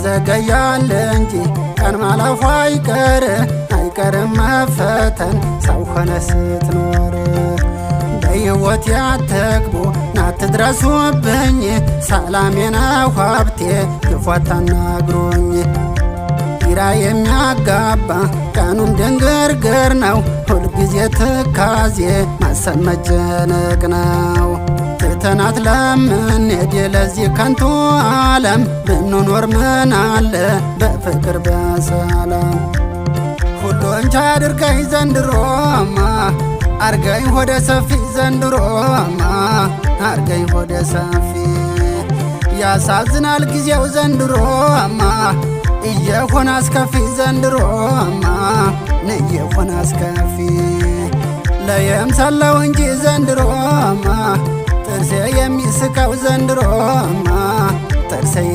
ይዘገያል እንጂ ቀን ማለፉ አይቀርም መፈተን ሰው ሆነ ስትኖር። በሕይወት ያትግቡ ናትድረሱብኝ ሰላሜ ነው ሀብቴ ክፉ አታናግሩኝ። ግራ የሚያጋባ ቀኑም ድንግርግር ነው ሁልጊዜ ትካዜ ማሰብ መጨነቅ ነው። ትተናት ለምንሄድ ለዚህ ከንቱ ዓለም ብንኖር ምን አለ በፍቅር በሰላም። ሁሉን ቻይ አድርገኝ ዘንድሮማ አርገኝ ሆደ ሰፊ ዘንድሮማ አርገኝ ሆደ ሰፊ። ያሳዝናል ጊዜው ዘንድሮማ እየሆነ አስከፊ ዘንድሮማ እየሆነ አስከፊ። ለየምሰለው እንጂ ዘንድሮማ ጥርሴ የሚስቀው ዘንድሮማ ጥርሴ